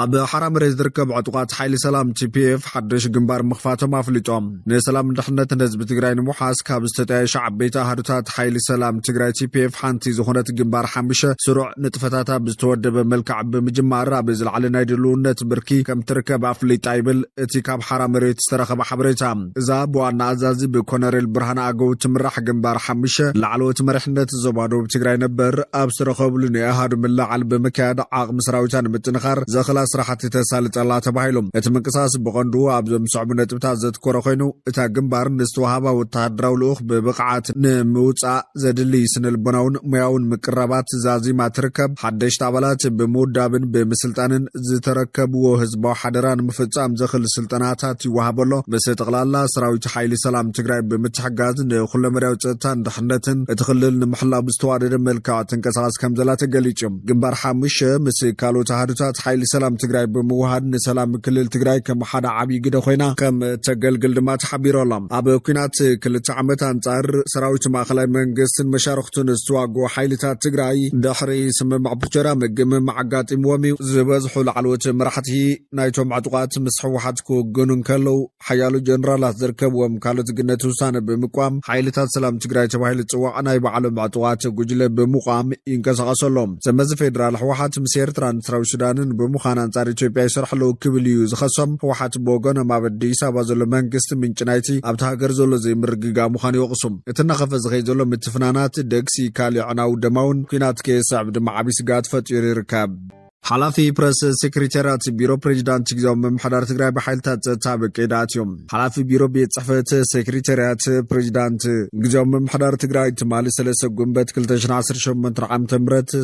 ኣብ ሓራምሬት ዝርከብ ዕጡቃት ሓይሊ ሰላም TPF ሓድሽ ግንባር ምኽፋቶም ኣፍሊጦም ንሰላም ድሕነት ህዝቢ ትግራይ ንምሓዝ ካብ ዝተጠያየሸ ዓበይቲ ኣሃዱታት ሓይሊ ሰላም ትግራይ TPF ሓንቲ ዝኾነት ግንባር 5 ስሩዕ ንጥፈታታ ብዝተወደበ መልክዕ ብምጅማር ኣብ ዝለዓለ ናይ ድልውነት ብርኪ ከም ትርከብ ኣፍሊጣ ይብል እቲ ካብ ሓራምሬት ዝተረኸበ ሓበሬታ እዛ ብዋና ኣዛዚ ብኮነሬል ብርሃነ ኣገው ትምራሕ ግንባር 5 ላዕለዎት መሪሕነት ዞባ ደቡብ ትግራይ ነበር ኣብ ዝተረኸብሉ ንኣሃዱ ምልዓል ብምክያድ ዓቕሚ ሰራዊታ ንምጥንኻር ዘኽላ ስራሕቲ ተሳልጠላ ተባሂሎም እቲ ምንቅሳስ ብቐንዱ ኣብ ዘምስዕቡ ነጥብታት ዘትኮረ ኮይኑ እታ ግንባር ንዝተዋሃባ ወተሃደራዊ ልኡኽ ብብቕዓት ንምውፃእ ዘድሊ ስነልቦናውን ሙያውን ምቅራባት ዛዚማ ትርከብ ሓደሽቲ ኣባላት ብምውዳብን ብምስልጣንን ዝተረከብዎ ህዝባዊ ሓደራ ንምፍፃም ዘኽእል ስልጠናታት ይወሃበሎ ምስ ጠቕላላ ሰራዊት ሓይሊ ሰላም ትግራይ ብምትሕጋዝ ንኹለመዳዊ ፀጥታን ድሕነትን እቲ ክልል ንምሕላው ብዝተዋደደ መልክዕ ትንቀሳቐስ ከም ዘላ ተገሊጹ ግንባር 5 ምስ ካልኦት ኣሃዱታት ሓይሊ ሰላም ትግራይ በመዋሃድ ንሰላም ክልል ትግራይ ከም ሓደ ዓብይ ግደ ኮይና ከም ተገልግል ድማ ተሓቢሮላ ኣብ ኩናት ክልተ ዓመት አንጻር ሰራዊት ማእከላይ መንግስትን መሻርክቱን ዝተዋግኡ ሓይልታት ትግራይ ድሕሪ ስምምዕ ፕሪቶርያ ምግምም ዓጋጢምዎም ዝበዝሑ ላዕለዎት መራሕቲ ናይቶም ዕጡቃት ምስ ህወሓት ክውግኑ ከለው ሓያሉ ጀነራላት ዝርከብዎም ካልኦት ግነት ውሳነ ብምቋም ሓይልታት ሰላም ትግራይ ተባሂሉ ዝፅዋዕ ናይ ባዕሎም ዕጡቃት ጉጅለ ብምቋም ይንቀሳቐሰሎም ዘመዚ ፌደራል ህወሓት ምስ ኤርትራን ሰራዊት ሱዳንን ብምዃን አንጻር ኢትዮጵያ ይሰርሕሉ ክብል እዩ ዝኸሶም ህወሓት ብወገኖም ኣብ አዲስ አበባ ዘሎ መንግስቲ ምንጭ ናይቲ ኣብቲ ሃገር ዘሎ ዘይምርግጋ ምዃኑ ይወቕሱም እቲ እናኸፈ ዝኸይ ዘሎ ምትፍናናት ደግሲ ካልእ ዕናው ደማውን ኩናት ከየስዕብ ድማ ዓብይ ስጋት ፈጢሩ ይርከብ ሓላፊ ፕረስ ሴክሬታሪያት ቢሮ ፕሬዚዳንት ግዚያዊ ምምሕዳር ትግራይ ብሓይልታት ፀጥታ በቀዳትዮም ሓላፊ ቢሮ ቤት ጽሕፈት ሴክሬታሪያት ፕሬዚዳንት ግዚያዊ ምምሕዳር ትግራይ ትማሊ 3 ጉንበት 2018 ዓ.ም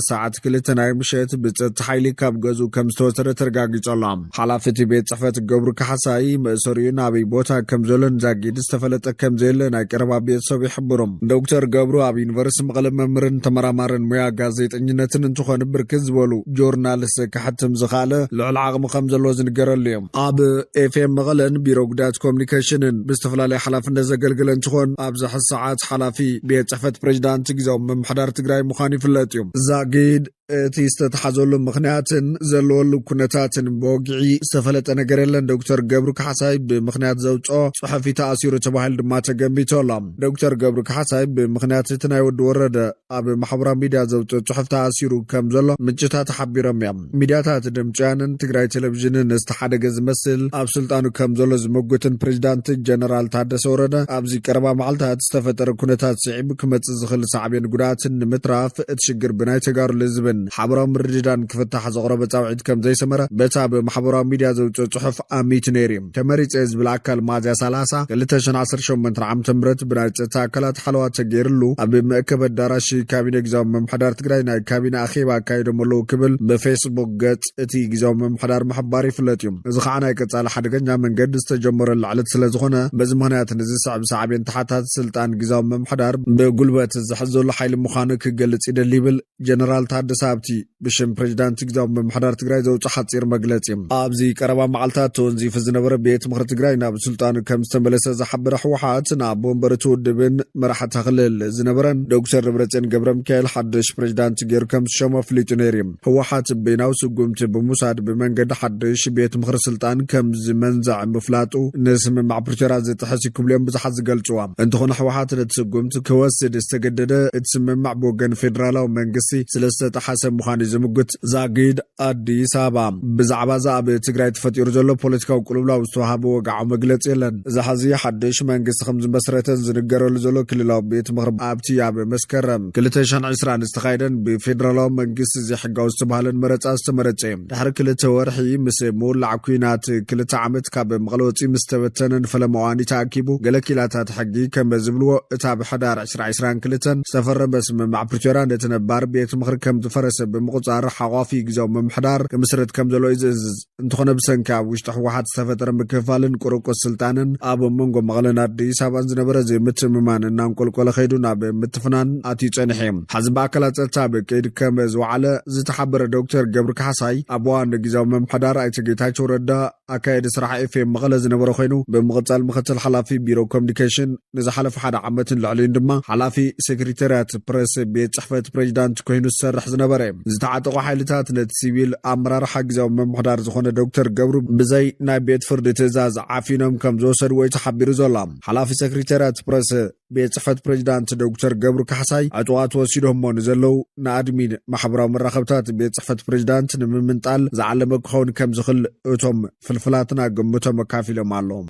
ሰዓት 2 ናይ ምሸት ብፀጥታ ሓይሊ ካብ ገዙ ከም ዝተወሰደ ተረጋጊጾላ ሓላፊ እቲ ቤት ጽሕፈት ገብሩ ካሕሳይ መእሰሪኡ ናበይ ቦታ ከም ዘሎን ዛጊድ ዝተፈለጠ ከም ዘየለ ናይ ቀረባ ቤተሰብ ይሕብሮም ዶክተር ገብሩ ኣብ ዩኒቨርሲቲ መቐለ መምህርን ተመራማርን ሙያ ጋዜጠኝነትን እንትኾኑ ብርክት ዝበሉ ጆርናል كحتم زخالة لعل عقم خمزة لوزن قرر اليوم عب FM مغلن بيرو قدات كومنيكيشنن باستفلالي حلافن دزا قلقلن تخون عبزح الساعات حلافي بيت صحفت بريجدان تقزو ممحدار تقراي مخاني في اللاتيوم زاقيد تيستتحزولو مخنياتن زلولو كنتاتن بوقعي سفلت انا قررلن دكتور قبرو كحساي بمخنيات زوجو صحفي تأثيرو تباهل دماتا قنبي تولام دكتور قبرو كحساي بمخنيات تنايود ورد اب محبرا ميديا زوجو صحف تأثيرو كمزلو مجتات حبيرم يام ميدياتات دمجانن تقراي تلفزيونن استحادق زمسل اب سلطانو كمزلو زموقوتن بريجدانت جنرال تادس ورد اب زي كربا معلتات استفتر كنتات سعيب كمتز زخل سعبين قداتن متراف اتشقر بناي تقار لزبن حبرام مرددان كفتح زغرب تعويد كم زي سمرة بتاب محبرام ميديا زوج صحف أميت نيريم تمريت إز بالأكل مازع سلاسة لتشن عصر شو من ترعم تمرت بنات تاكلات حلوات تجيرلو أبي مكب الدراشي كابين إجزام محضر تقرينا كابين أخيبا كايد ملو قبل بفيسبوك جت تي إجزام محضر محباري فلتيوم زخانة كتسال حد جنجا من قد استجمر العلت سلزخنا بزمانات نزل صعبين تحتات سلطان إجزام محضر بقلبة الزحزول حيل مخانك جلت إلى الليبل جنرال تادس سابتي بشم بريزيدانت تقدام بمحضر تقراي زوج حصير مقلتيم ابزي قربا معلتات تونزي فزنبر بيت مخر تقراي ناب سلطان كم استملس زحبر حوحات ناب بومبرتو دبن مرحت خلل زنبرن دكتور ربرتن قبر ميكائيل حدش بريزيدانت غير كم شمو فليتونيريم حوحات بيناو سقمت بمساعد بمنقد حدش بيت مخر سلطان كم زمنزع مفلاتو نسم مع برجرات زي تحسي كلهم بزحت زقلتوا انتخون حوحات لتسقمت كوسد استجدد تسمم مع بوغن فيدرالو منقسي سلسة حسب مخاني زمقت زاقيد أديس أبا بزعبا زعب تقراي تفتير جلو بوليتكا وقلوبلا وستوهابو وقعو مقلت إلن زحزي حدش منقس خمز مسرتن زنقرو لزلو كللاو بيت مغرب آبتي عب مسكرم كلتشان عسران استخايدن بفيدرالو منقس زي حقاو استبهالن مرت استمرتين دحر كلتا ورحي مسيمور لعكوينات كلتا عمت كاب مغلوطي مستبتنن فلمواني تاكيبو قلكيلاتات حقي كم بزبلو اتاب حدار عسران كلتن سفر بس من مع بريتوريا نتنبار بيت مغرب كم تفرس بمقصار حوافي جزاو ممحدار كمسرت كم زلو إز انتخنا بسنكا وشتح واحد سفتر مكفالن كروكو السلطانن أبو منغو مغلن أردي سابان زنبرا زي متممان نام كل خيدونا بمتفنان آتي تنحيم حزب أكلات التابك إيد كمز وعلى زتحبر دكتور قبر كحساي أبوان جزاو ممحدار أيتجيتاي شوردا أكايد سرحة في مغلا زنبرا خينو بمغطال مختل حلافي بيرو كومنيكيشن نزا حلف حدا عمتن لعلين دما حلافي سكرتيرات بريس بيت صحفة بريزيدانت كوينو السرح زنبرا ዝነበረ ዝተዓጠቑ ሓይልታት ነቲ ሲቪል ኣመራርሓ ግዜያዊ ምምሕዳር ዝኾነ ዶክተር ገብሩ ብዘይ ናይ ቤት ፍርዲ ትእዛዝ ዓፊኖም ከም ዝወሰድዎ እዩ ተሓቢሩ ዘሎ ሓላፊ ሰክሬታርያት ፕረስ ቤት ጽሕፈት ፕሬዚዳንት ዶክተር ገብሩ ካሕሳይ ዕጡቓት ወሲዶሞ ንዘለው ንኣድሚን ማሕበራዊ መራኸብታት ቤት ጽሕፈት ፕሬዚዳንት ንምምንጣል ዝዓለመ ክኸውን ከም ዝኽእል እቶም ፍልፍላትና ግምቶም ኣካፊሎም ኣለዎም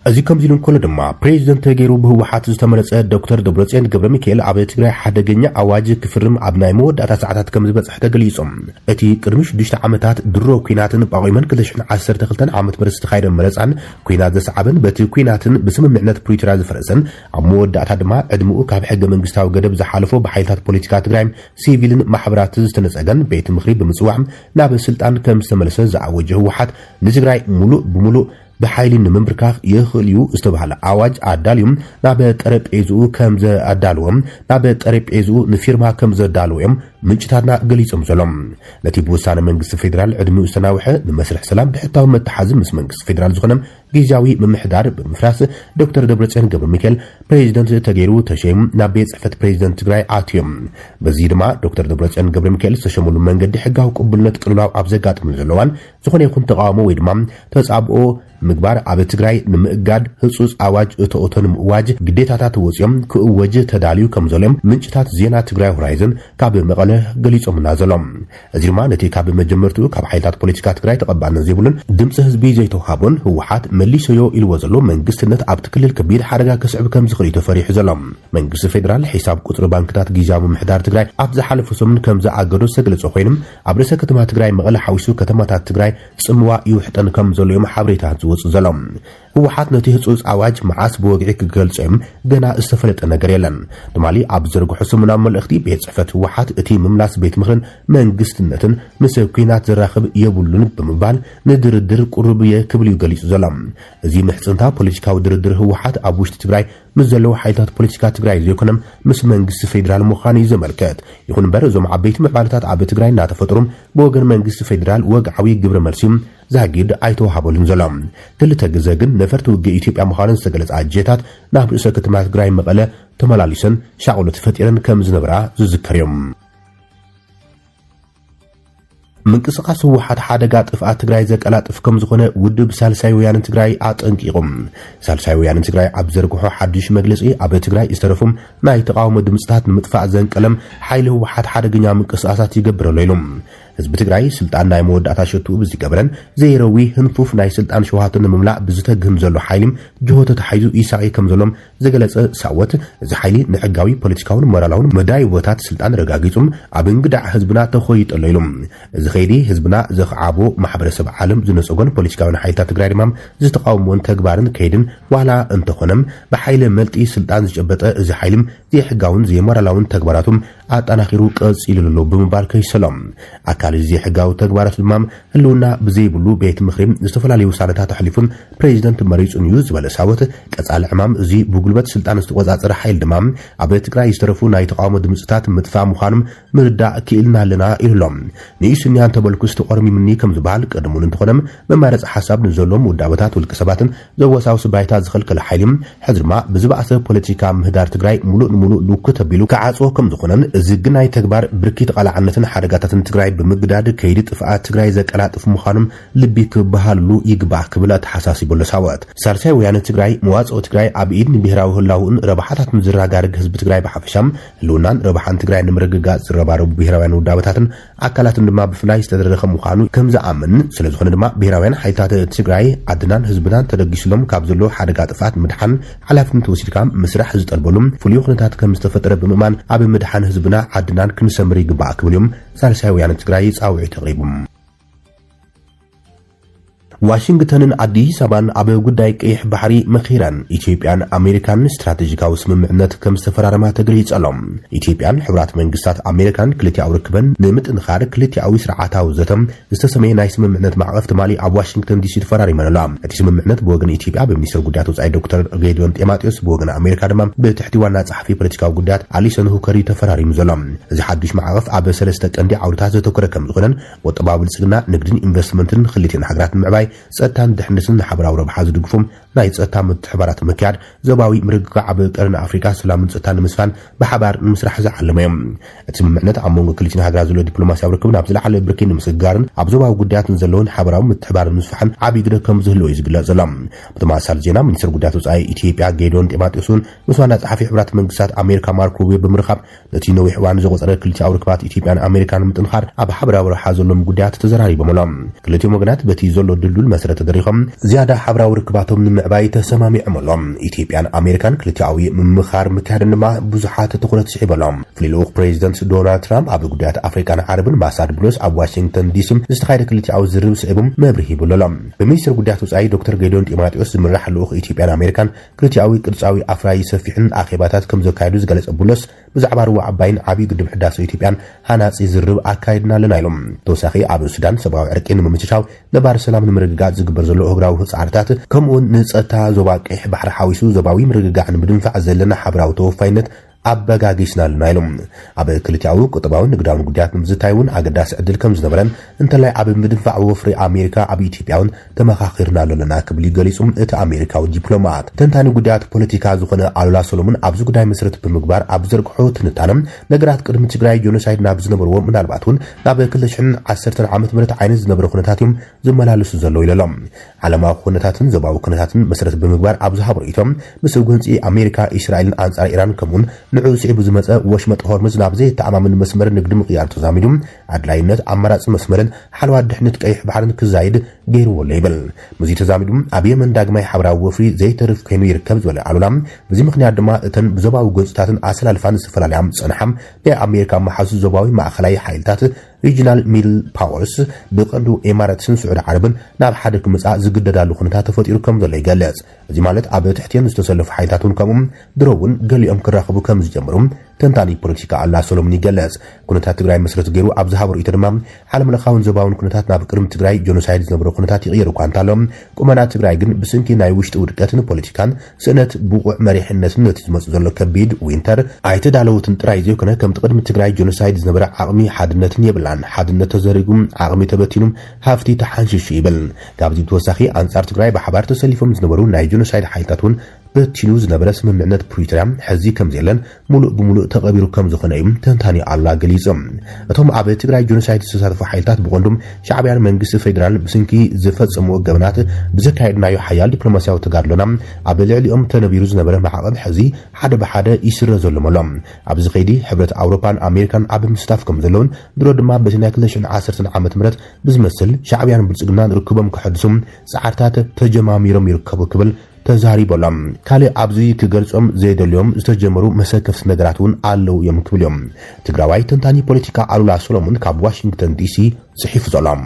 እዚ ከምዚ ኢሉ እንከሎ ድማ ፕሬዚደንት ተገይሩ ብህወሓት ዝተመረፀ ዶክተር ደብረጽዮን ገብረ ሚካኤል ኣብ ትግራይ ሓደገኛ ኣዋጅ ክፍርም ኣብ ናይ መወዳእታ ሰዓታት ከም ዝበፅሕ ተገሊጾም እቲ ቅድሚ 6 ዓመታት ድሮ ኩናትን ጳጉሜን 2012 ዓመት ምርስ ተኻይደ መረፃን ኩናት ዘሰዓበን በቲ ኩናትን ብስምምዕነት ፕሪቶሪያ ዝፈረሰን ኣብ መወዳእታ ድማ ዕድሚኡ ካብ ሕገ መንግስታዊ ገደብ ዝሓለፎ ብሓይልታት ፖለቲካ ትግራይ ሲቪልን ማሕበራት ዝተነፀገን ቤት ምክሪ ብምጽዋዕ ናብ ስልጣን ከም ዝተመለሰ ዝኣወጀ ህወሓት ንትግራይ ሙሉእ ብሙሉእ بحيل نمبركاخ يخليو استبحال عواج عداليوم نابه طريقيزو كم ز عدالوم نابه طريقيزو نفيرما كم ز عدالوم منجتاتنا غليصم زلوم نتي بوسانه منግስት ፌደራል ዕድሚኡ ዝተናውሐ ንመስርሕ ሰላም ብሕታዊ መተሓዝም ምስ መንግስት ፌደራል ዝኾነም ጊዜያዊ ምምሕዳር ብምፍራስ ዶክተር ደብረጽዮን ገብረ ሚካኤል ፕሬዚደንት ተገይሩ ተሸይሙ ናብ ቤት ጽሕፈት ፕሬዚደንት ትግራይ ኣትዮም በዚ ድማ ዶክተር ደብረጽዮን ገብረ ሚካኤል ዝተሸመሉ መንገዲ ሕጋዊ ቅቡልነት ቅልውላው ኣብ ዘጋጥም ዘለዋን ዝኾነ ይኹን ተቃውሞ ወይ ድማ ተጻብኦ ምግባር ኣብ ትግራይ ንምእጋድ ህጹጽ ኣዋጅ እቶኦቶን ምዋጅ ግዴታታት ወጽዮም ክእወጅ ተዳልዩ ከም ዘሎም ምንጭታት ዜና ትግራይ ሆራይዘን ካብ መቐለ ገሊጾምና ዘሎም እዚ ድማ ነቲ ካብ መጀመርቱ ካብ ሓይልታት ፖለቲካ ትግራይ ተቐባልነት ዘይብሉን ድምፂ ህዝቢ ዘይተዋሃቦን ህወሓት መሊሰዮ ኢልዎ ዘሎ መንግስትነት ኣብቲ ክልል ከቢድ ሓደጋ ከስዕብ ከም ዝኽእል ተፈሪሑ ዘሎም መንግስቲ ፌደራል ሒሳብ ቁጽሪ ባንክታት ጊዜያዊ ምምሕዳር ትግራይ ኣብ ዝሓለፈ ሰሙን ከም ዝኣገዶ ዝተገለጸ ኮይኖም ኣብ ርእሰ ከተማ ትግራይ መቐለ ሓዊሱ ከተማታት ትግራይ ጽምዋ ይውሕጠን ከም ዘሎዮም ሓበሬታት ዝወጽእ ዘሎም ህወሓት ነቲ ህጹጽ ኣዋጅ መዓስ ብወግዒ ክገልጾም ገና ዝተፈለጠ ነገር የለን ድማሊ ኣብ ዝርግሑ ሰሙናዊ መልእኽቲ ቤት ጽሕፈት ህወሓት እቲ ምምላስ ቤት ምኽርን መንግስትነትን ምስ ኩናት ዝራኸብ የብሉን ብምባል ንድርድር ቁርብ ክብል ይገልጹ ዘሎም እዚ ምሕጽንታ ፖለቲካዊ ድርድር ህወሓት ኣብ ውሽጢ ትግራይ ምስ ዘለዉ ሓይልታት ፖለቲካ ትግራይ ዘይኮነም ምስ መንግስቲ ፌደራል ምዃኑ ይዘመልከት ይኹን እምበር እዞም ዓበይቲ ምዕባለታት ኣብ ትግራይ እናተፈጠሩም ብወገን መንግስቲ ፌደራል ወግዓዊ ግብረ መልሲም ዛጊድ ኣይተዋሃበሉን ዘሎም ክልተ ግዜ ግን ነፈርቲ ውግእ ኢትዮጵያ ምዃኑን ዝተገለጸ ኣጀታት ናብ ርእሰ ከተማ ትግራይ መቐለ ተመላሊሰን ሻቅሎት ፈጢረን ከም ዝነበራ ዝዝከር እዮም منقسقاس هوحات حادقا طفئات تግራይ ዘቀላጥፍ ከም ዝኾነ ውድብ ሳልሳይ ወያነ ትግራይ ኣጠንቂቆም ሳልሳይ ወያነ ትግራይ ኣብ ዘርግሖ ሓድሽ መግለጺ ኣብ ትግራይ ዝተረፉም ናይ ተቃውሞ ድምጽታት ንምጥፋእ ዘንቀለም ሓይሊ ህወሓት ሓደገኛ ምንቅስቃሳት ይገብረሉ ኢሎም ህዝቢ ትግራይ ስልጣን ናይ መወዳእታ ሸቱ ብዝገበረን ዘይረዊ ህንፉፍ ናይ ስልጣን ሸውሃትን ንምምላእ ብዝተግህም ዘሎ ሓይሊ ጅሆተ ተሓይዙ ኢሳቂ ከም ዘሎም ዘገለጸ ሳወት እዚ ሓይሊ ንሕጋዊ ፖለቲካውን ሞራላውን መዳይቦታት ስልጣን ረጋጊጹም ኣብ እንግዳዕ ህዝብና ተኾይጠሎ ኢሎም እዚ ኸይዲ ህዝብና ዘኽዓቦ ማሕበረሰብ ዓለም ዝነጸጎን ፖለቲካውን ሓይልታት ትግራይ ድማ ዝተቃውሞን ተግባርን ከይድን ዋላ እንተኾነም ብሓይሊ መልጢ ስልጣን ዝጨበጠ እዚ ሓይሊ ዘይሕጋውን ዘይሞራላውን ተግባራቱም ኣጣናኺሩ ቀጽኢሉሎ ብምባል ከይሰሎም አካል እዚ ሕጋዊ ተግባራት ድማ ህልውና ብዘይብሉ ቤት ምኽሪ ዝተፈላለዩ ውሳነታት ተሕሊፉን ፕሬዚደንት መሪጹን እዩ ዝበለ ሳወት ቀጻሊ ዕማም እዚ ብጉልበት ስልጣን ዝተቆጻጸረ ሓይል ድማ ኣብ ትግራይ ዝተረፉ ናይ ተቃውሞ ድምጽታት ምጥፋእ ምዃኖም ምርዳእ ክኢልና ኣለና ኢሎም ንኢስንያን ተበልኩስ ተቆርሚምኒ ከም ዝበሃል ቀድሙን እንትኾነም መማረጽ ሓሳብ ንዘሎም ውዳበታት ውልቀ ሰባትን ዘወሳውስ ባይታ ዝኸልከለ ሓይሊ ሕድርማ ብዝባእሰ ፖለቲካ ምህዳር ትግራይ ሙሉእ ልኩ ተቢሉ ከዓጾ ከም ዝኾነን እዚ ግናይ ተግባር ብርኪት ቃላዓነትን ሓደጋታትን ትግራይ ብምግዳድ ከይዲ ጥፍኣት ትግራይ ዘቀላጥፍ ምዃኖም ልቢ ክበሃሉ ይግባእ ክብል ተሓሳሲቡሉ ሳወት ሳልሳይ ወያነ ትግራይ መዋጽኦ ትግራይ ኣብ ኢድ ብሄራዊ ህላውን ረባሓታት ምዝራጋርግ ህዝቢ ትግራይ ብሓፈሻም ህልውናን ረባሓን ትግራይ ንምርግጋጽ ዝረባረቡ ብሄራውያን ውዳበታትን ኣካላትን ድማ ብፍላይ ዝተደረኸ ምዃኑ ከም ዝኣምን ስለዝኾነ ድማ ብሄራውያን ሓይልታት ትግራይ ዓድናን ህዝብናን ተደጊስሎም ካብ ዘሎ ሓደጋ ጥፍኣት ምድሓን ሓላፍነት ወሲድካ ምስራሕ ዝጠልበሉም ፍሉይ ኩነታት ከም ዝተፈጠረ ብምእማን ኣብ ምድሓን ህዝብና ዓድናን ክንሰምር ይግባእ ክብልዮም ሳልሳይ ወያነ ትግራይ ጻውዒ ተቕሪቦም ዋሽንግተንን አዲስ አበባን ኣብ ጉዳይ ቀይሕ ባሕሪ መኺራን ኢትዮጵያን አሜሪካን ስትራቴጂካዊ ስምምዕነት ከም ዝተፈራረማ ተገሊጸሎም ኢትዮጵያን ሕብራት መንግስታት አሜሪካን ክልቲኣዊ ርክበን ንምጥንኻር ክልቲኣዊ ስርዓታዊ ዘተም ዝተሰመየ ናይ ስምምዕነት ማዕቀፍ ትማሊ ኣብ ዋሽንግተን ዲሲ ተፈራሪመን ኣሎ እቲ ስምምዕነት ብወገን ኢትዮጵያ በሚኒስትር ጉዳያት ወጻኢ ዶክተር ጌዲዮን ጢሞቴዎስ ብወገን አሜሪካ ድማ ብትሕቲ ዋና ጸሓፊ ፖለቲካዊ ጉዳያት አሊሰን ሁከሪ ተፈራሪሙ ዘሎ እዚ ሓድሽ ማዕቀፍ ኣብ ሰለስተ ቀንዲ ዓውድታት ዘተኮረ ከም ዝኾነን ቁጠባዊ ብልጽግና ንግድን ኢንቨስትመንትን ክልቲአን ሃገራት ምዕባይ ጸጥታን ድሕነትን ሓበራዊ ረብሓ ዝድግፉም ናይ ጸጥታ ምትሕባራት ምክያድ ዘባዊ ምርግጋዕ ኣብ ቀረን ኣፍሪካ ሰላምን ጸጥታን ንምስፋን ብሓባር ንምስራሕ ዝዓለመ እዮም እቲ ስምምዕነት ኣብ መንጎ ክልቲን ሃገራት ዘሎ ዲፕሎማስያዊ ርክብን ኣብ ዝለዓለ ብርኪ ንምስጋርን ኣብ ዘባዊ ጉዳያትን ዘለውን ሓበራዊ ምትሕባርን ምስፋሕን ዓብዪ ግደ ከም ዝህልዎ እዩ ዝግለጽ ዘሎ ብተመሳሳሊ ዜና ሚኒስትር ጉዳያት ወጻኢ ኢትዮጵያ ጌዶን ጢሞቴዎስን ምስ ዋና ጸሓፊ ሕብራት መንግስታት ኣሜሪካ ማርኮ ሩቢዮ ብምርኻብ ነቲ ነዊሕ እዋን ዘቆፀረ ክልቲኣዊ ርክባት ኢትዮጵያን ኣሜሪካን ምጥንኻር ኣብ ሓበራዊ ረብሓ ዘሎም ጉዳያት ተዘራሪቦም ኣሎም ክልቲኦም ወገናት በቲ ዘሎ ድልዱል መሰረት ተደሪኾም ዝያዳ ሓበራዊ ርክባቶም ንምዕባይ ተሰማሚዖም ኣሎም ኢትዮጵያን ኣሜሪካን ክልቲኣዊ ምምኻር ምክያድን ድማ ብዙሓት ትኹረት ስሒበሎም ፍሉይ ልኡኽ ፕሬዚደንት ዶናልድ ትራምፕ ኣብ ጉዳያት ኣፍሪካን ዓረብን ማሳድ ብሎስ ኣብ ዋሽንግተን ዲሲ ዝተኻየደ ክልቲኣዊ ዝርብ ስዒቦም መብርሂ ይብሎም ብሚኒስትር ጉዳያት ወጻኢ ዶክተር ጌዶን ጢሞቴዎስ ዝምራሕ ልኡኽ ኢትዮጵያን ኣሜሪካን ክልቲኣዊ ቅርጻዊ ኣፍራይ ሰፊሕን ኣኼባታት ከም ዘካየዱ ዝገለጸ ብሎስ ብዛዕባ ሩባ ዓባይን ዓብዪ ግድብ ሕዳሴ ኢትዮጵያን ሃናጺ ዝርብ ኣካይድና ኣለና ኢሎም ተወሳኺ ኣብ ሱዳን ሰብኣዊ ዕርቂ ንምምችቻው ነባር ሰላም ንምርግጋጽ ዝግበር ዘሎ እግራዊ ህጻርታት ከምኡውን ንጸጥታ ዞባ ቀይሕ ባሕሪ ሓዊሱ ዞባዊ ምርግጋዕ ንምድንፋዕ ዘለና ሓበራዊ ተወፋይነት ኣበጋጊስና ኣለና ኢሎም ኣብ ክልቲኣዊ ቁጠባዊ ንግዳዊ ጉዳያት ንምዝታይውን ኣገዳሲ ዕድል ከም ዝነበረን እንተላይ ኣብ ምድንፋዕ ወፍሪ ኣሜሪካ ኣብ ኢትዮጵያውን ተመኻኺርና ኣለና ክብል ገሊጹ እቲ ኣሜሪካዊ ዲፕሎማት ተንታኒ ጉዳያት ፖለቲካ ዝኾነ ኣሉላ ሰሎሞን ኣብዚ ጉዳይ መሰረት ብምግባር ኣብ ዘርግሖ ትንታነም ነገራት ቅድሚ ትግራይ ጆኖሳይድ ናብ ዝነበርዎ ምናልባት እውን ናብ 2010 ዓመተ ምህረት ዓይነት ዝነበረ ኩነታት እዮም ዝመላለሱ ዘለዉ ኢሎም ዓለማዊ ኩነታትን ዞባዊ ኩነታትን መሰረት ብምግባር ኣብ ዝሃበሩ ኢቶም ምስ ወገንፂ ኣሜሪካ እስራኤልን ኣንጻር ኢራን ከምኡን ንዑ ስዒቡ ዝመፀ ወሽመጥ ሆርሙዝ ናብ ዘይተኣማምን መስመር ንግዲ ምቕያር ተዛሚዱ ኣድላይነት ኣማራፂ መስመርን ሓለዋ ድሕነት ቀይሕ ባሕርን ክዛይድ ገይርዎ ኣሎ ይብል ምዚ ተዛሚዱ ኣብ የመን ዳግማይ ሓበራዊ ወፍሪ ዘይተርፍ ኮይኑ ይርከብ ዝበለ ኣሉላ በዚ ምክንያት ድማ እተን ብዞባዊ ገጽታትን ኣሰላልፋን ዝተፈላለያ ፀንሓም ናይ ኣሜሪካ መሓዙ ዞባዊ ማእኸላይ ሓይልታት ሪጂናል ሚል ፓወርስ ብቐንዱ ኤማራትስን ስዑድ ዓረብን ናብ ሓደ ክምጻእ ዝግደዳሉ ኩነታት ተፈጢሩ ከም ዘሎ ይገልጽ እዚ ማለት ኣብ ትሕቲን ዝተሰለፉ ሓይልታትን ከምኡም ድሮውን ገሊኦም ክራኸቡ ከም ዝጀመሩ ተንታኒ ፖለቲካ ኣላ ሰሎሞን ይገልጽ ኩነታት ትግራይ መሰረት ገይሩ ኣብ ዝሃበሩ ኢተ ድማ ዓለም ለኻውን ዞባውን ኩነታት ናብ ቅድሚ ትግራይ ጆኖሳይድ ዝነበረ ኩነታት ይቕየሩ እኳ እንተሎም ቁመና ትግራይ ግን ብስንኪ ናይ ውሽጢ ውድቀትን ፖለቲካን ስእነት ብቑዕ መሪሕነትን ነቲ ዝመፁ ዘሎ ከቢድ ዊንተር ኣይተዳለውትን ጥራይ ዘይኮነ ከምቲ ቅድሚ ትግራይ ጆኖሳይድ ዝነበረ ዓቕሚ ሓድነትን የብላን ሓድነት ተዘሪጉም ዓቕሚ ተበቲኑም ሃፍቲ ተሓንሽሹ ይብል ካብዚ ተወሳኺ ኣንጻር ትግራይ ብሓባር ተሰሊፎም ዝነበሩ ናይ ጆኖሳይድ ሓይልታት እውን በቲኑ ዝነበረ ስምምዕነት ፕሪቶሪያ ሕዚ ከም ዘለን ሙሉእ ብሙሉእ ተቐቢሩ ከም ዝኾነ እዩ ተንታኒ ኣላ ገሊጹ እቶም ኣብ ትግራይ ጆኖሳይድ ዝተሳተፉ ሓይልታት ብቐንዱም ሻዕብያን መንግስቲ ፌደራል ብስንኪ ዝፈጸምዎ ገበናት ብዘካየድናዮ ሓያል ዲፕሎማስያዊ ተጋድሎና ኣብ ልዕሊኦም ተነቢሩ ዝነበረ ማዕቐብ ሕዚ ሓደ ብሓደ ይስረ ዘሎመሎም ኣብዚ ኸይዲ ሕብረት ኣውሮፓን ኣሜሪካን ኣብ ምስታፍ ከም ዘለውን ድሮ ድማ በቲ ናይ 2010 ዓመተ ምህረት ብዝመስል ሻዕብያን ብልጽግናን ርክቦም ክሕድሱም ጻዓርታት ተጀማሚሮም ይርከቡ ክብል ተዛሪቦሎም ካልእ ኣብዚ ክገልጾም ዘይደልዮም ዝተጀመሩ መሰከፍቲ ነገራት እውን ኣለው እዮም ክብል እዮም ትግራዋይ ተንታኒ ፖለቲካ ኣሉላ ሰሎሞን ካብ ዋሽንግተን ዲሲ ጽሒፉ ዘሎም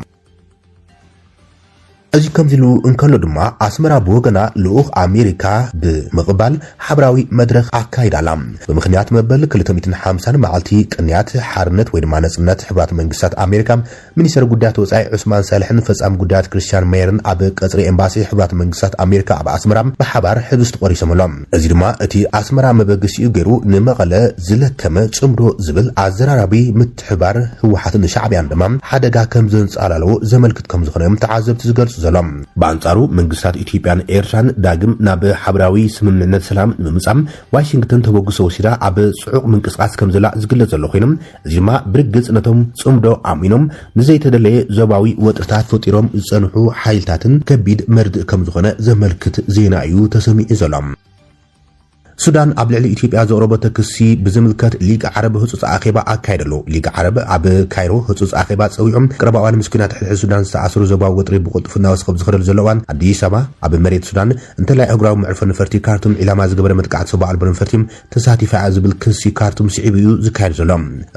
እዚ ከምዚሉ እንከሎ ድማ ኣስመራ ብወገና ልኡኽ ኣሜሪካ ብምቕባል ሓበራዊ መድረኽ ኣካይዳላ ብምኽንያት መበል 250 መዓልቲ ቅንያት ሓርነት ወይ ድማ ነጽነት ሕብራት መንግስታት ኣሜሪካ ሚኒስትር ጉዳያት ወጻኢ ዑስማን ሳልሕን ፈጻሚ ጉዳያት ክርስቲያን ሜየርን ኣብ ቀጽሪ ኤምባሲ ሕብራት መንግስታት ኣሜሪካ ኣብ ኣስመራ ብሓባር ሕብስ ተቆሪሶም ኣሎም እዚ ድማ እቲ ኣስመራ መበገሲኡ ገይሩ ንመቐለ ዝለከመ ጽምዶ ዝብል ኣዘራራቢ ምትሕባር ህወሓትን ሻዕብያን ድማ ሓደጋ ከም ዘንጻላልዎ ዘመልክት ከም ዝኾነም ተዓዘብቲ ዝገልጹ ዘሎም በአንጻሩ መንግስታት ኢትዮጵያን ኤርትራን ዳግም ናብ ሓበራዊ ስምምዕነት ሰላም ንምምጻም ዋሽንግተን ተበግሶ ወሲዳ ኣብ ጽዑቕ ምንቅስቃስ ከም ዘላ ዝግለጽ ዘሎ ኮይኖም እዚ ድማ ብርግጽ ነቶም ጽምዶ ኣሚኖም ንዘይተደለየ ዞባዊ ወጥርታት ፈጢሮም ዝጸንሑ ሓይልታትን ከቢድ መርድእ ከም ዝኾነ ዘመልክት ዜና እዩ ተሰሚዑ ዘሎም ሱዳን ኣብ ልዕሊ ኢትዮጵያ ዘቕረበቶ ክሲ ብዝምልከት ሊግ ዓረብ ህጹጽ ኣኼባ ኣካይደሉ ሊግ ዓረብ ኣብ ካይሮ ህጹጽ ኣኼባ ፀዊዖም ቅረባዋን ምስኪናት ሕልሒ ሱዳን ዝተኣስሩ ዞባዊ ወጥሪ ብቕልጡፍና ወስኸብ ዝኽደል ዘለዋን ኣዲስ ኣበባ ኣብ መሬት ሱዳን እንተላይ እግራዊ መዕርፎ ነፈርቲ ካርቱም ዒላማ ዝገበረ መጥቃዕቲ ሰብኣዊ ኣልቦ ነፈርቲ ተሳቲፋ ዝብል ክሲ ካርቱም ስዒብ እዩ ዝካየድ ዘሎ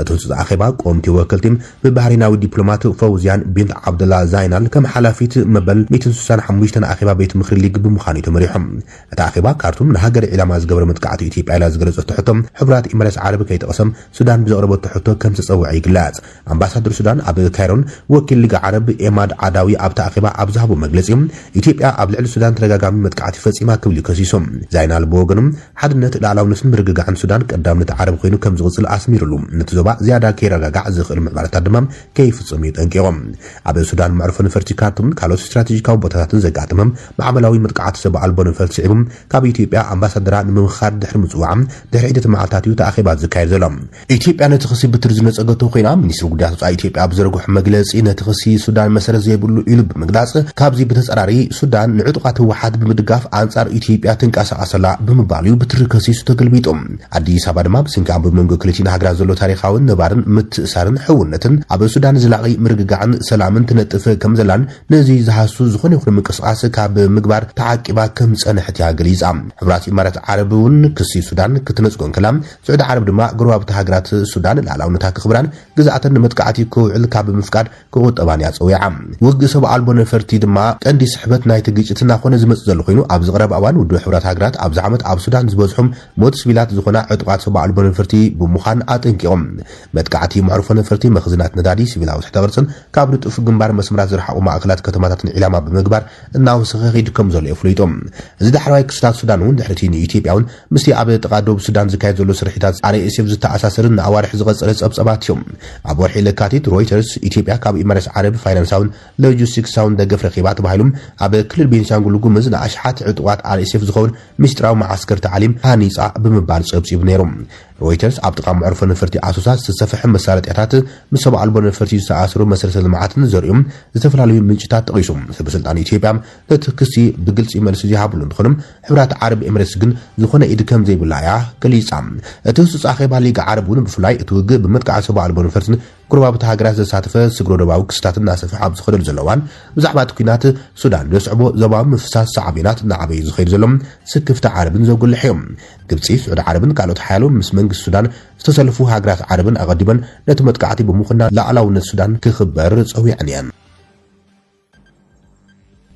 እቲ ህጹጽ ኣኼባ ቆምቲ ወከልቲ ብባህሪናዊ ዲፕሎማት ፈውዝያን ቢንት ዓብደላ ዛይናል ከም ሓላፊት መበል 165 ኣኼባ ቤት ምክሪ ሊግ ብምዃኑ ተመሪሖም እቲ ኣኼባ ካርቱም ንሃገር ዒላማ ዝገበረ متقعت إثيوبيا لا زغرز تحتم حبرات إمارات عرب كي تقسم سودان بزغرب تحته كم تتصوعي جلات أمباسادور سودان أبو كايرون وكيل لغا عرب إماد عداوي أب تأخيبا أب زهبو مجلسهم إثيوبيا أبلع السودان ترغاغامي متقعت فصيما كبلي كسيسهم زاينا البوغنم حدنت العلاونس مرغغا عن سودان قدامنت عرب خينو كم زغصل أسميرلو نتزوبا زياده كيرغاغا زخل معبرات دمام كيف تصميت انقيهم أبو السودان معروف نفرتي كاتم كالو استراتيجيكاو بوتاتن زغاتمم معاملاوي متقعت سبع البون فلسعبم كاب إثيوبيا أمباسادران ممخار دحر مصوعم دحر عدة معلتاتيو تأخيبات زكاير زلم إثيوبيا نتخسي بترزنة أغتو خينا منيسر قداس إثيوبيا بزرقوح مجلس نتخسي سودان مسار زيبولو إلب مقداس كابزي بتسراري سودان نعطقات واحد بمدقاف أنصار إثيوبيا تنكاس عسلا بمباليو بتركسي ستقلبيتم عدي سابا دماب سنكام بمنغو كلتين هاقرا زلو تاريخاون نبارن متسارن حونتن أبو السودان زلاقي مرققعن سلامن تنطف كم زلان نزي زحاسو زخون يخون مقصقاس كاب مقبار تعاقبا كم سنحتيا قليزا حبرات إمارات عربون كسي سودان كتنسقون كلام سعود عرب دما قرواب تهاقرات السودان العلاونة خبران قزعتن متقعتي كوعل كاب مفقاد كوغوت أبانيات صويعا وقق سبع البون فرتي دما كاندي سحبت نايت قيجتنا خون زمت زلخينو أبز غرب أوان ودو حبرات هاقرات أبز عمت أب سودان زبوزحهم موت سبيلات زخونا عطقات سبع البون فرتي بمخان آتنكيهم متقعتي معروفة نفرتي مخزنات ندادي سبيلاو تحتبرسن كابرو طف جنبار مسمرات زرحقو ماكلات كتماتات علامة بمقبار اناو سخيد كم زول يفليتم زيد حرواي كستات سودانون دحرتين إثيوبياون مستي أب تقادو بسودان زكايد زولو سرحيتات على اسيف زتا أساسرن أوارح زغصرس أبصباتيوم أبو وحي لكاتيت رويترز إثيوبيا كاب إمارس عرب فاينانساون لوجيستيك ساون دقف رقيبات بهايلوم أب كل بينشانغولو قمز نأشحات عطوات على اسيف زغون مشتراو معسكر تعليم هانيصا بمبال صبصي بنيروم رويترز أبتقام معروفة نفرتي أسوسات ستسفح مسارة إعتات مسبع البون نفرتي سأسرو مسرسة المعاتن زريوم زتفلالوي منشتات تغيسوم سبسلطان إثيوبيا لتكسي بقلس إمارس زيهابلون دخنم حبرات عرب إمارس جن زخونا إيد كم زي بلايا كليسام اتوسس أخيبا ليق عربون بفلاي اتوقع بمتقع سبع البون نفرتن قربا بتهاجرات زساتفة سجرو دباو كستات الناس في حبس خدر زلوان بزعبات كينات سودان يسعبو زبام مفساس صعبينات نعبي زخير زلم سكفت عربن زوج الحيوم قبسي سعود عربن قالوا تحالو مسمنج السودان استسلفوا هاجرات عربن أغدبن نتمتقعتي بمخنا لعلاون السودان كخبر صوي عنيان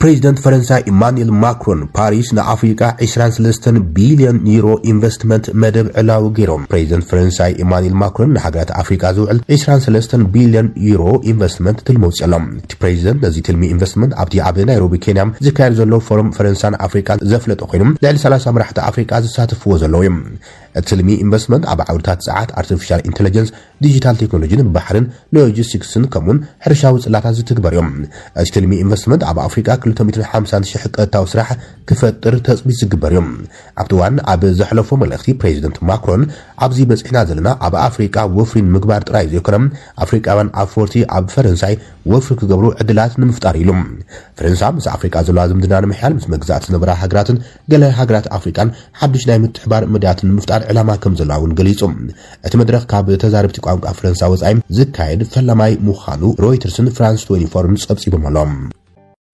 بريزيدنت فرنسا إيمانويل ماكرون باريس نأفريقيا 23 بليون يورو إنفستمنت مدب علاو غيروم بريزيدنت فرنسا إيمانويل ماكرون نحاجات أفريقيا زوعل 23 بليون يورو إنفستمنت تلموت سلام بريزيدنت نزي تلمي إنفستمنت عبدي عبد نيروبي كينيا ذكر زلو فورم فرنسا أفريقيا زفلت أخينم لعل 3 مرحلة أفريقيا زساتف وزلويم التلمي إنفستمنت أبع عورتات ساعات artificial intelligence ديجيتال تكنولوجي بحرن لوجيستكسن كمون حرشاو صلاتا زتكبر يوم التلمي إنفستمنت أبع أفريقيا 350 شي حقتاو سراح كفتر تصبيت زغبر يوم عبدوان أب زحلفو ملختي بريزيدنت ماكرون أبزي بصحنا زلنا أبع أفريقيا وفرين مقبار تراي زيكرم أفريقياوان أفورتي أب فرنساي وفر كغبرو عدلات نمفتار يلوم فرنسا مس أفريقيا زلازم دنا محل مس مغزات نبرا هاجراتن قال هاجرات أفريقان حدش ناي متحبار مديات نمفتار علامة كم زلاون قليصم اتمدرخ كاب تزاربتي قانقا فرنسا وصايم زكايد فلماي مخانو رويترسن فرانس 24 صبصي بمالوم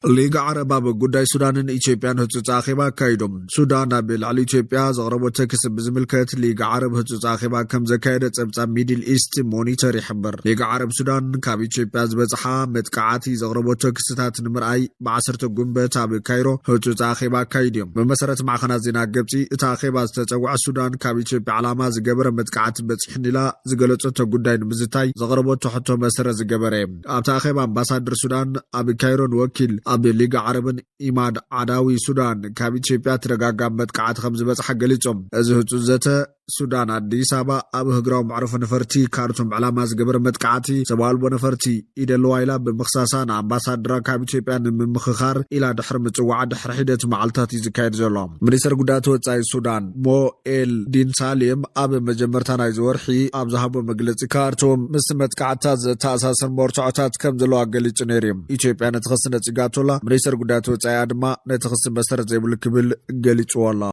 ليغا عربا بقداي سودان إثيوبيا هتصاخبا كايدوم سودان بالعلي إثيوبيا زغربو تكس بزملكت ليغا عرب هتصاخبا كم زكايد صبصا ميدل إيست مونيتور يحبر ليغا عرب سودان كاب إثيوبيا زبصحا متقعاتي زغربو تكستات نمرأي بعصرت غنبت اب كايرو هتصاخبا كايدوم بمسرت معخنا زينا قبطي اتاخبا تتصوع سودان كاب إثيوبيا علامه زغبر متقعات بصحنيلا زغلصت غداي نمزتاي زغربو تحتو مسر زغبره ابتاخبا امباسادر سودان اب كايرون وكيل أب ليغا عربن إماد عداوي سودان كاب إثيوبيا ترغاغام متقعات خمس بصح قليصم ازهتو زته سودان أديس أبا أب هجراو معروف نفرتي كارتم علامة زغبر متقعاتي سبال بنفرتي إيد الوايلا بمخصاصان أمباسادر كاب إثيوبيا من مخخار إلى دحر مصوع دحر حدة معلتات زكايد زلام منيسر قدات وصاي سودان مو إل دين سالم أب مجمرتان ايزورحي أب زهبو مجلس كارتم مس متقعاتات تاساسن مورچعات كم زلو قليص نيريم إثيوبيا نتخصنت زغاتولا منيسر قدات وصاي أدما نتخصن بسر زيبل كبل قليص والله